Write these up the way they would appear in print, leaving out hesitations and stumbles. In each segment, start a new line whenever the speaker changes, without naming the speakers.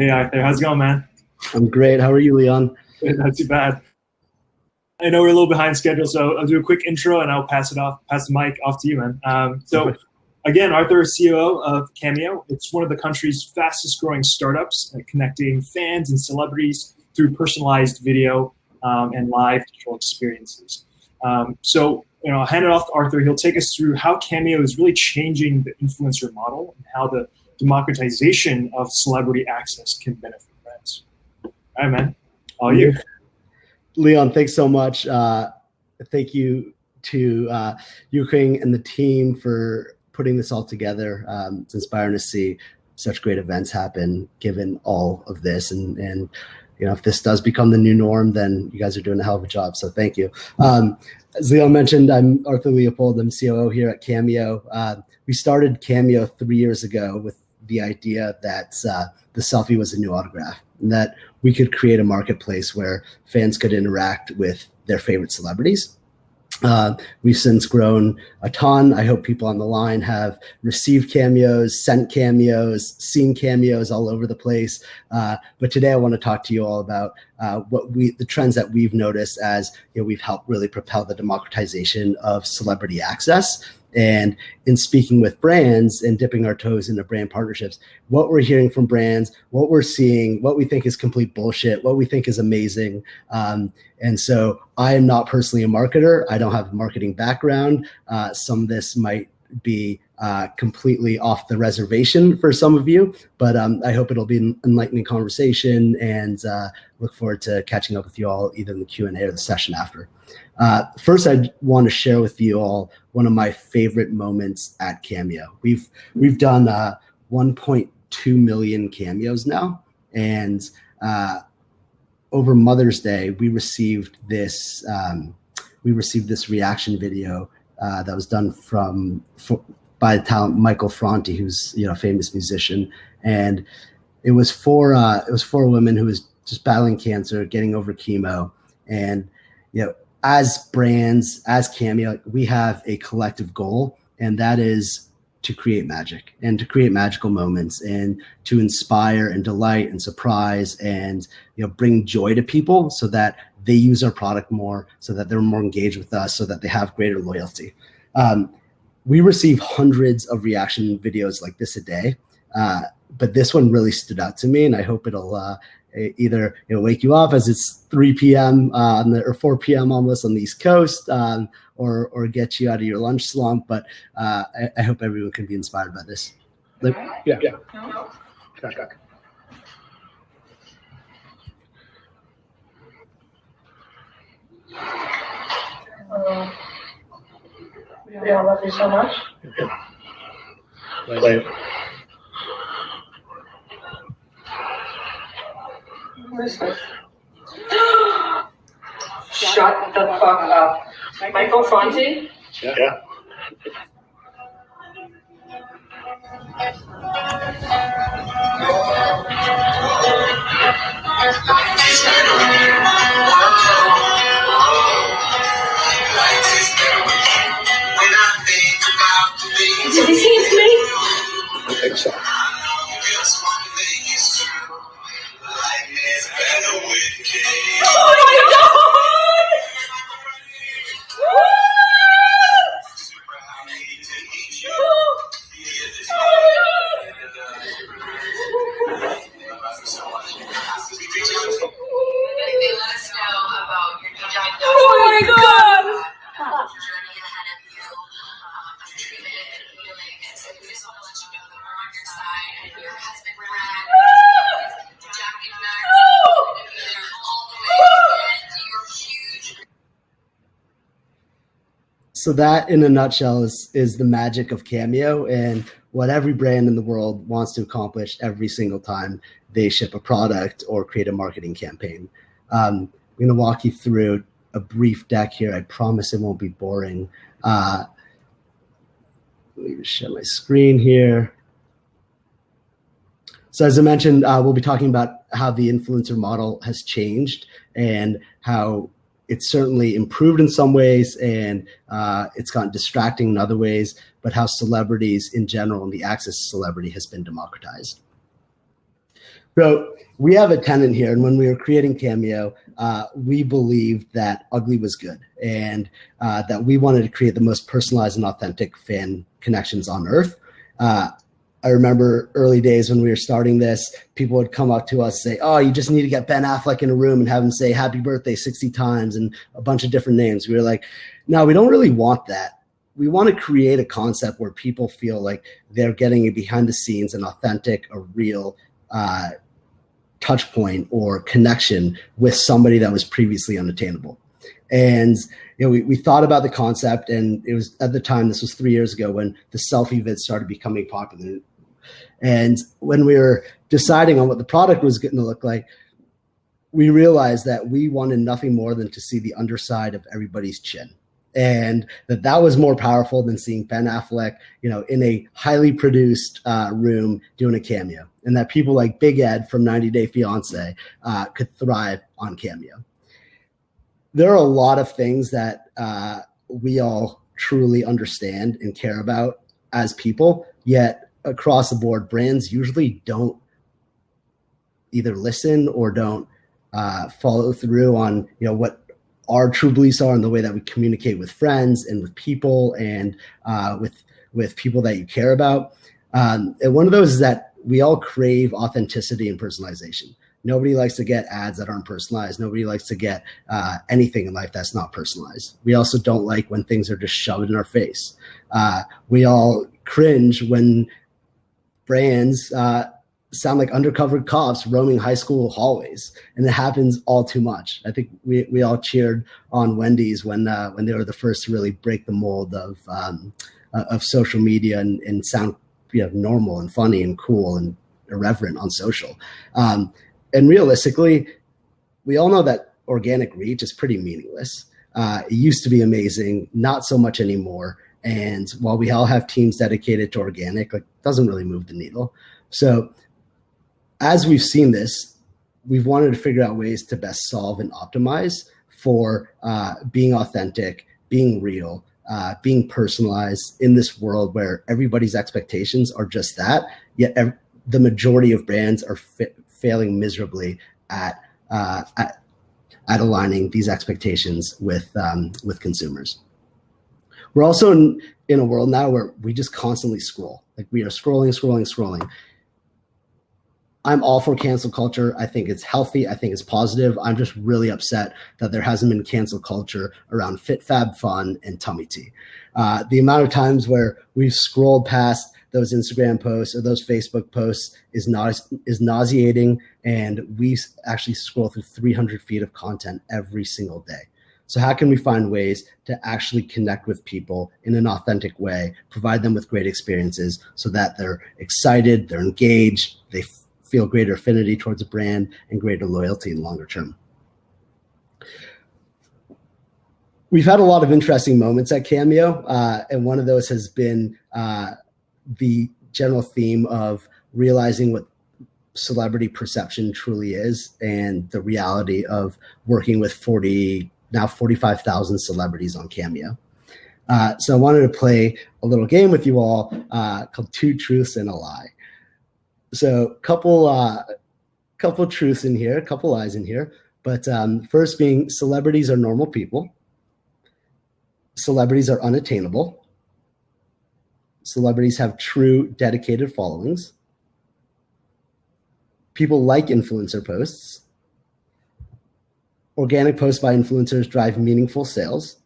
Hey Arthur, how's it going, man?
I'm great. How are you, Leon?
Not too bad. I know we're a little behind schedule, so I'll do a quick intro and I'll pass the mic off to you, man. So again, Arthur is COO of Cameo. It's one of the country's fastest growing startups, connecting fans and celebrities through personalized video and live digital experiences. So I'll hand it off to Arthur. He'll take us through how Cameo is really changing the influencer model and how the democratization of celebrity access can benefit brands. All right, man. All you.
Leon, thanks so much. Thank you to Ukraine and the team for putting this all together. It's inspiring to see such great events happen given all of this. And if this does become the new norm, then you guys are doing a hell of a job. So thank you. As Leon mentioned, I'm Arthur Leopold. I'm COO here at Cameo. We started Cameo 3 years ago with the idea that the selfie was a new autograph, and that we could create a marketplace where fans could interact with their favorite celebrities. We've since grown a ton. I hope people on the line have received cameos, sent cameos, seen cameos all over the place. But today I want to talk to you all about the trends that we've noticed as we've helped really propel the democratization of celebrity access. And in speaking with brands and dipping our toes into brand partnerships, what we're hearing from brands, what we're seeing, what we think is complete bullshit, what we think is amazing. And so I am not personally a marketer. I don't have a marketing background. Some of this might be completely off the reservation for some of you, but I hope it'll be an enlightening conversation, and look forward to catching up with you all either in the Q&A or the session after. First, I want to share with you all one of my favorite moments at Cameo. We've done 1.2 million cameos now, and over Mother's Day, we received this reaction video that was done by the talent Michael Franti, who's a famous musician, and it was for a woman who was just battling cancer, getting over chemo, and as brands, as Cameo, we have a collective goal, and that is to create magic and to create magical moments and to inspire and delight and surprise and bring joy to people so that they use our product more, so that they're more engaged with us, so that they have greater loyalty. We receive hundreds of reaction videos like this a day, but this one really stood out to me, and I hope it'll either wake you up as it's 3 p.m. Or 4 p.m. almost on the East Coast, or get you out of your lunch slump. But I hope everyone can be inspired by this.
Yeah. No. Yeah, love you so much. Play. What is this? Shut the fuck up. Michael Franti? Yeah. Did he sing it to me? I think so. Oh my God! Oh my God!
So that, in a nutshell, is the magic of Cameo and what every brand in the world wants to accomplish every single time they ship a product or create a marketing campaign. I'm going to walk you through a brief deck here. I promise it won't be boring. Let me just share my screen here. So as I mentioned, we'll be talking about how the influencer model has changed and how it's certainly improved in some ways, and it's gotten distracting in other ways, but how celebrities in general and the access to celebrity has been democratized. So we have a tenet here, and when we were creating Cameo, we believed that ugly was good, and that we wanted to create the most personalized and authentic fan connections on earth. I remember early days when we were starting this, people would come up to us and say, oh, you just need to get Ben Affleck in a room and have him say happy birthday 60 times and a bunch of different names. We were like, no, we don't really want that. We want to create a concept where people feel like they're getting a behind the scenes, an authentic, a real touch point or connection with somebody that was previously unattainable. And we thought about the concept, and it was at the time, this was 3 years ago, when the selfie vids started becoming popular. And when we were deciding on what the product was going to look like, we realized that we wanted nothing more than to see the underside of everybody's chin. And that was more powerful than seeing Ben Affleck, in a highly produced room doing a cameo. And that people like Big Ed from 90 Day Fiance could thrive on Cameo. There are a lot of things that we all truly understand and care about as people, yet across the board, brands usually don't either listen or don't follow through on what our true beliefs are and the way that we communicate with friends and with people and with people that you care about. And one of those is that we all crave authenticity and personalization. Nobody likes to get ads that aren't personalized. Nobody likes to get anything in life that's not personalized. We also don't like when things are just shoved in our face. We all cringe when brands sound like undercover cops roaming high school hallways, and it happens all too much. I think we all cheered on Wendy's when they were the first to really break the mold of social media and sound normal and funny and cool and irreverent on social. And realistically, we all know that organic reach is pretty meaningless. It used to be amazing, not so much anymore. And while we all have teams dedicated to organic, it doesn't really move the needle. So as we've seen this, we've wanted to figure out ways to best solve and optimize for being authentic, being real, being personalized in this world where everybody's expectations are just that, yet the majority of brands are failing miserably at aligning these expectations with consumers. We're also in a world now where we just constantly scroll. Like we are scrolling. I'm all for cancel culture. I think it's healthy. I think it's positive. I'm just really upset that there hasn't been cancel culture around Fit Fab Fun and Tummy Tea. The amount of times where we've scrolled past those Instagram posts or those Facebook posts is nauseating, and we actually scroll through 300 feet of content every single day. So how can we find ways to actually connect with people in an authentic way, provide them with great experiences so that they're excited, they're engaged, they feel greater affinity towards a brand and greater loyalty in longer term? We've had a lot of interesting moments at Cameo, and one of those has been the general theme of realizing what celebrity perception truly is and the reality of working with 45,000 celebrities on Cameo. So I wanted to play a little game with you all called Two Truths and a Lie. So couple truths in here, a couple lies in here. But first being, celebrities are normal people. Celebrities are unattainable. Celebrities have true dedicated followings. People like influencer posts. Organic posts by influencers drive meaningful sales.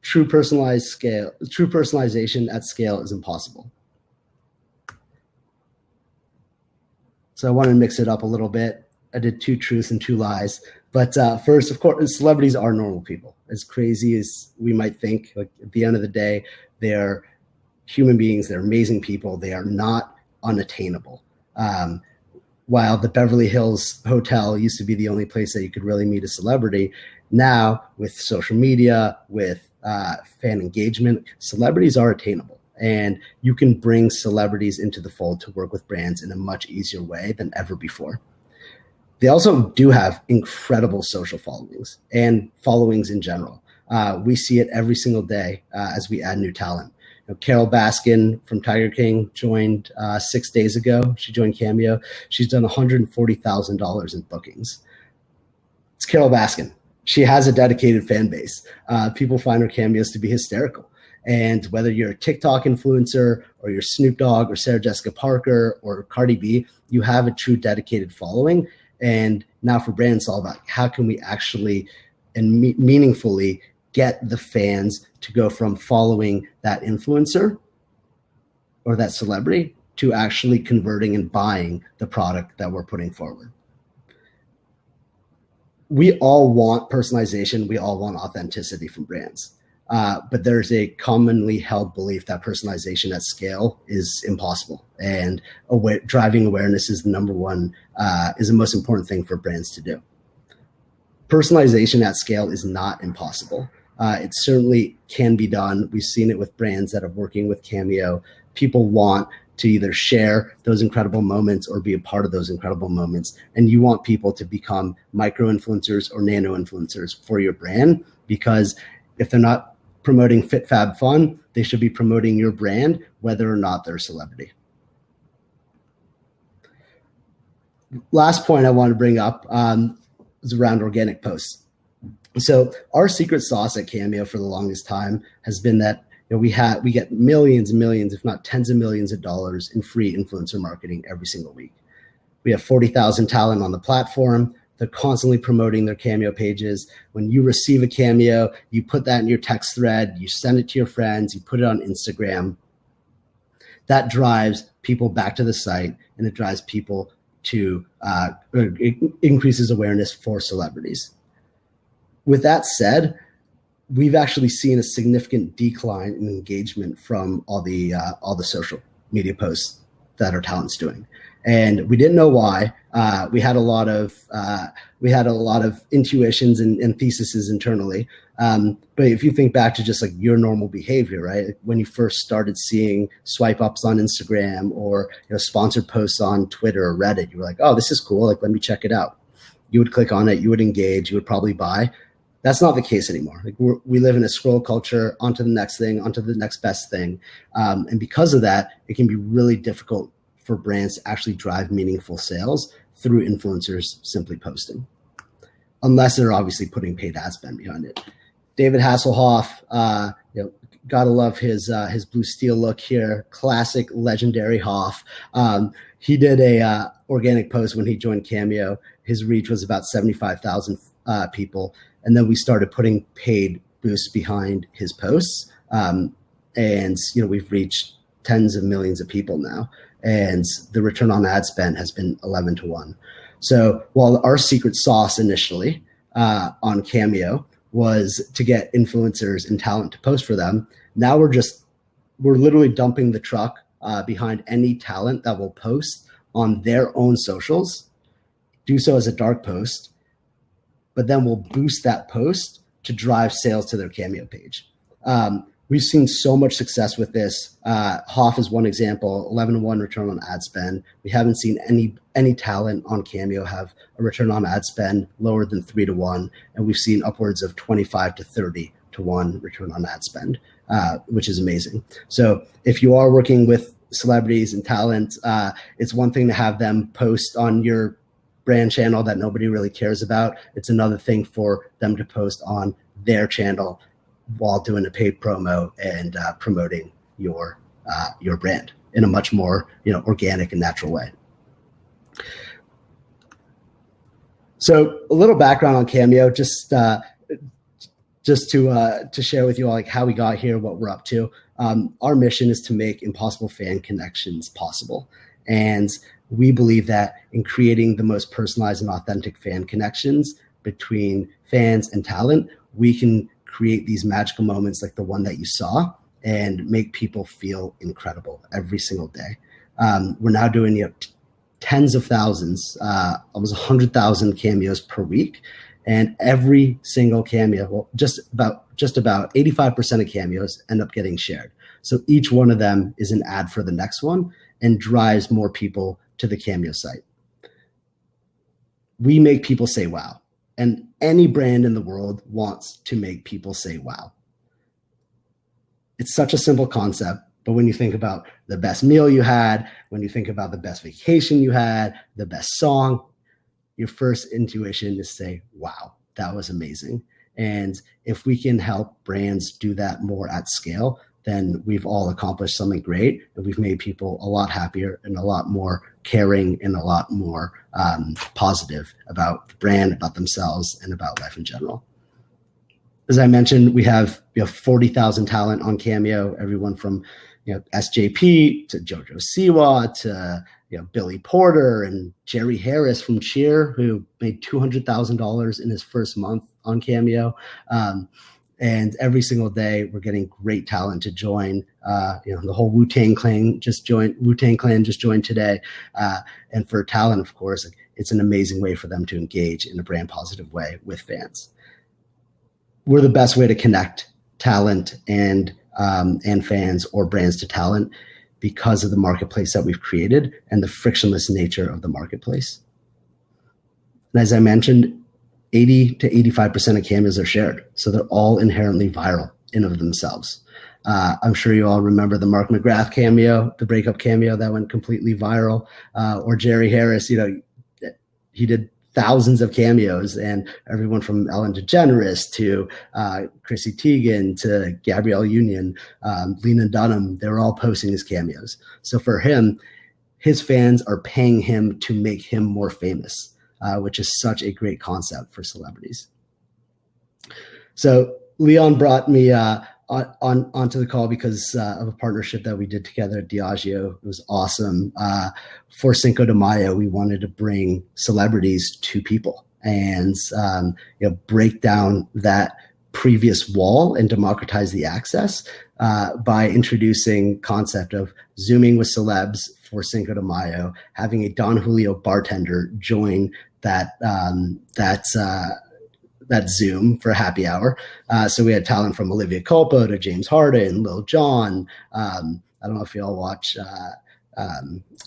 True personalization at scale is impossible. So I wanted to mix it up a little bit. I did two truths and two lies. But first, of course, celebrities are normal people. As crazy as we might think, like at the end of the day, they're human beings. They're amazing people. They are not unattainable. While the Beverly Hills Hotel used to be the only place that you could really meet a celebrity, now with social media, with fan engagement, celebrities are attainable. And you can bring celebrities into the fold to work with brands in a much easier way than ever before. They also do have incredible social followings and followings in general. We see it every single day as we add new talent. Carol Baskin from Tiger King joined 6 days ago. She joined Cameo. She's done $140,000 in bookings. It's Carol Baskin. She has a dedicated fan base. People find her cameos to be hysterical. And whether you're a TikTok influencer or you're Snoop Dogg or Sarah Jessica Parker or Cardi B, you have a true dedicated following. And now for brands, it's all about how can we actually and meaningfully get the fans to go from following that influencer or that celebrity to actually converting and buying the product that we're putting forward. We all want personalization. We all want authenticity from brands. But there's a commonly held belief that personalization at scale is impossible, and driving awareness is the most important thing for brands to do. Personalization at scale is not impossible. It certainly can be done. We've seen it with brands that are working with Cameo. People want to either share those incredible moments or be a part of those incredible moments. And you want people to become micro-influencers or nano-influencers for your brand, because if they're not promoting Fit Fab Fun, they should be promoting your brand, whether or not they're a celebrity. Last point I want to bring up is around organic posts. So our secret sauce at Cameo for the longest time has been that we get millions and millions, if not tens of millions of dollars in free influencer marketing every single week. We have 40,000 talent on the platform. They're constantly promoting their Cameo pages. When you receive a Cameo, you put that in your text thread, you send it to your friends, you put it on Instagram. That drives people back to the site, and it drives people to, it increases awareness for celebrities. With that said, we've actually seen a significant decline in engagement from all the social media posts that our talent's doing, and we didn't know why. We had a lot of intuitions and theses internally. But if you think back to just like your normal behavior, right? When you first started seeing swipe ups on Instagram or sponsored posts on Twitter or Reddit, you were like, "Oh, this is cool. Like, let me check it out." You would click on it, you would engage, you would probably buy. That's not the case anymore. Like we live in a scroll culture, onto the next thing, onto the next best thing. And because of that, it can be really difficult for brands to actually drive meaningful sales through influencers simply posting, unless they're obviously putting paid ad spend behind it. David Hasselhoff, gotta love his blue steel look here, classic legendary Hoff. He did a organic post when he joined Cameo. His reach was about 75,000 people. And then we started putting paid boosts behind his posts. And we've reached tens of millions of people now. And the return on ad spend has been 11 to 1. So while our secret sauce initially on Cameo was to get influencers and talent to post for them, now we're literally dumping the truck behind any talent that will post on their own socials, do so as a dark post, but then we'll boost that post to drive sales to their Cameo page. We've seen so much success with this. Hoff is one example, 11 to 1 return on ad spend. We haven't seen any talent on Cameo have a return on ad spend lower than 3 to 1. And we've seen upwards of 25 to 30 to 1 return on ad spend, which is amazing. So if you are working with celebrities and talent, it's one thing to have them post on your brand channel that nobody really cares about. It's another thing for them to post on their channel while doing a paid promo and promoting your brand in a much more organic and natural way. So a little background on Cameo, just to share with you all like how we got here, what we're up to. Our mission is to make impossible fan connections possible, and we believe that in creating the most personalized and authentic fan connections between fans and talent, we can create these magical moments like the one that you saw and make people feel incredible every single day. We're now doing tens of thousands, almost 100,000 cameos per week. And every single cameo, well, just about 85% of cameos end up getting shared. So each one of them is an ad for the next one and drives more people to the Cameo site. We make people say wow. And any brand in the world wants to make people say wow. It's such a simple concept, but when you think about the best meal you had, when you think about the best vacation you had, the best song, your first intuition is say, wow, that was amazing. And if we can help brands do that more at scale, then we've all accomplished something great, and we've made people a lot happier and a lot more caring and a lot more positive about the brand, about themselves, and about life in general. As I mentioned, we have 40,000 talent on Cameo, everyone from SJP to Jojo Siwa to Billy Porter and Jerry Harris from Cheer, who made $200,000 in his first month on Cameo. And every single day, we're getting great talent to join. The whole Wu-Tang Clan just joined. Wu-Tang Clan just joined today. And for talent, of course, it's an amazing way for them to engage in a brand positive way with fans. We're the best way to connect talent and fans or brands to talent because of the marketplace that we've created and the frictionless nature of the marketplace. And as I mentioned, 80 to 85% of cameos are shared. So they're all inherently viral in of themselves. I'm sure you all remember the Mark McGrath cameo, the breakup cameo that went completely viral, or Jerry Harris, he did thousands of cameos, and everyone from Ellen DeGeneres to Chrissy Teigen to Gabrielle Union, Lena Dunham, they were all posting his cameos. So for him, his fans are paying him to make him more famous. Which is such a great concept for celebrities. So Leon brought me onto the call because of a partnership that we did together at Diageo. It was awesome. For Cinco de Mayo, we wanted to bring celebrities to people and break down that previous wall and democratize the access by introducing concept of Zooming with celebs for Cinco de Mayo, having a Don Julio bartender join that Zoom for happy hour. So we had talent from Olivia Culpo to James Harden, Lil Jon. I don't know if you all watch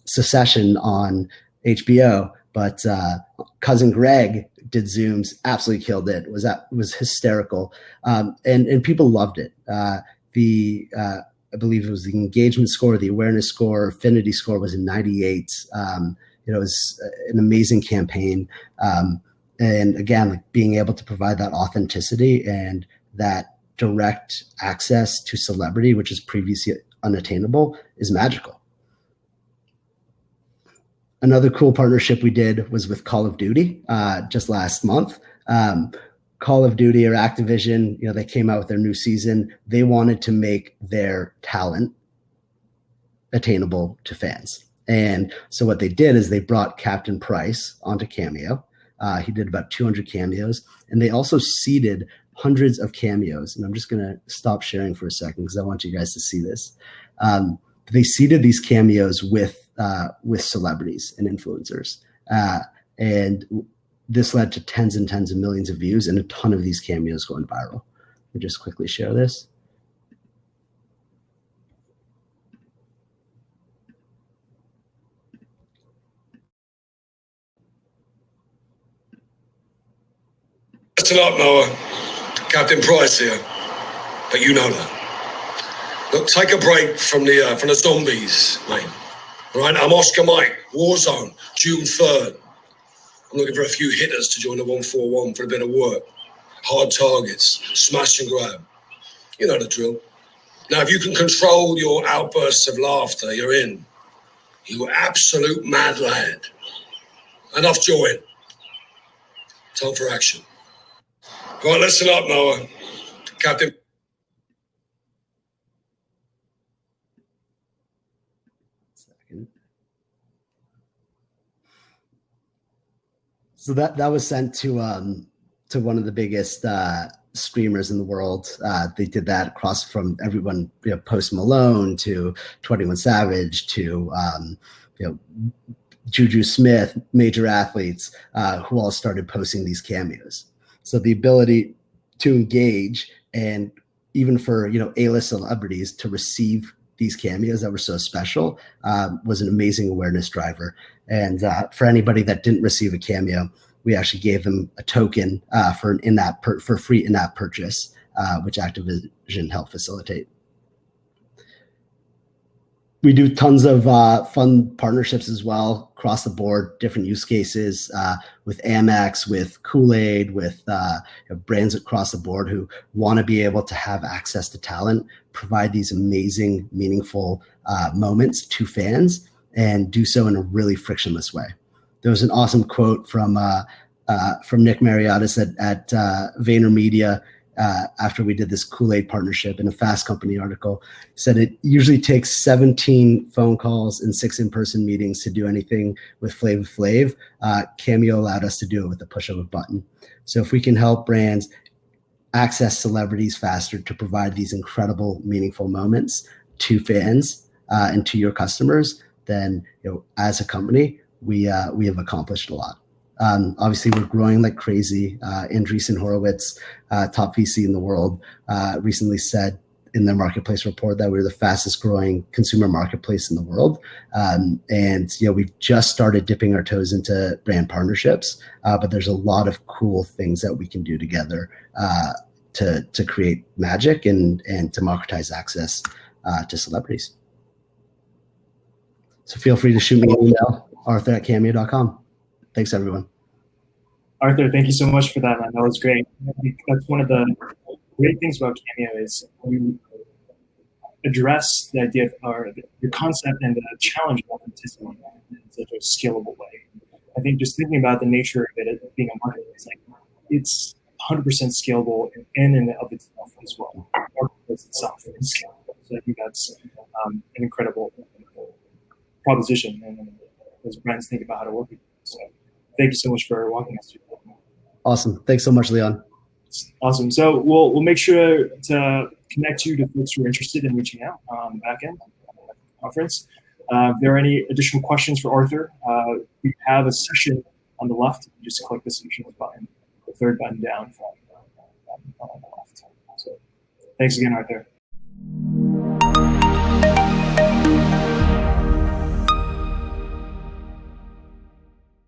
Succession on HBO, but Cousin Greg did Zooms, absolutely killed it. Was hysterical, and people loved it. I believe it was the engagement score, the awareness score, affinity score was a 98. It was an amazing campaign. And again, being able to provide that authenticity and that direct access to celebrity, which is previously unattainable, is magical. Another cool partnership we did was with Call of Duty just last month. Call of Duty or Activision, they came out with their new season. They wanted to make their talent attainable to fans. And so what they did is they brought Captain Price onto Cameo. He did about 200 cameos, and they also seeded hundreds of cameos. And I'm just going to stop sharing for a second because I want you guys to see this. They seeded these cameos with celebrities and influencers. And this led to tens and tens of millions of views and a ton of these cameos going viral. Let me just quickly share this.
Listen up, Noah. Captain Price here. But you know that. Look, take a break from the zombies, mate. All right, I'm Oscar Mike, Warzone, June 3rd. I'm looking for a few hitters to join the 141 for a bit of work. Hard targets, smash and grab. You know the drill. Now, if you can control your outbursts of laughter, you're in. You absolute mad lad. Enough jawing. Time for action. All right, listen up, Noah. Captain.
So that was sent to one of the biggest streamers in the world. They did that across from everyone, Post Malone to 21 Savage to Juju Smith, major athletes who all started posting these cameos. So the ability to engage and even for A-list celebrities to receive these cameos that were so special was an amazing awareness driver. And for anybody that didn't receive a cameo, we actually gave them a token for free in-app purchase, which Activision helped facilitate. we do tons of fun partnerships as well, across the board, different use cases with Amex, with Kool-Aid, with brands across the board who want to be able to have access to talent, provide these amazing, meaningful moments to fans, and do so in a really frictionless way. There was an awesome quote from Nick Mariotis at VaynerMedia after we did this Kool-Aid partnership in a Fast Company article. Said it usually takes 17 phone calls and 6 in-person meetings to do anything with Flavor Flav. Cameo allowed us to do it with the push of a button. So if we can help brands access celebrities faster to provide these incredible, meaningful moments to fans and to your customers, then as a company, we have accomplished a lot. Obviously, we're growing like crazy. Andreessen Horowitz, top VC in the world, recently said in their marketplace report that we're the fastest growing consumer marketplace in the world. And we've just started dipping our toes into brand partnerships, but there's a lot of cool things that we can do together to create magic and democratize access to celebrities. So feel free to shoot me an email, arthur@cameo.com. Thanks, everyone.
Arthur, thank you so much for that, man. That was great. I think that's one of the great things about Cameo is you address the idea of, or the concept and the challenge of authenticity in such a scalable way. I think just thinking about the nature of it being a marketplace, like it's 100% scalable in and of itself as well. The marketplace itself is scalable. So I think that's an incredible proposition, and as brands think about how to work with it. So thank you so much for walking us through that.
Awesome. Thanks so much, Leon.
Awesome. So we'll make sure to connect you to folks who are interested in reaching out on the back end conference. If there are any additional questions for Arthur, we have a session on the left. You just click the sessions button, the third button down on the left. So thanks again, Arthur.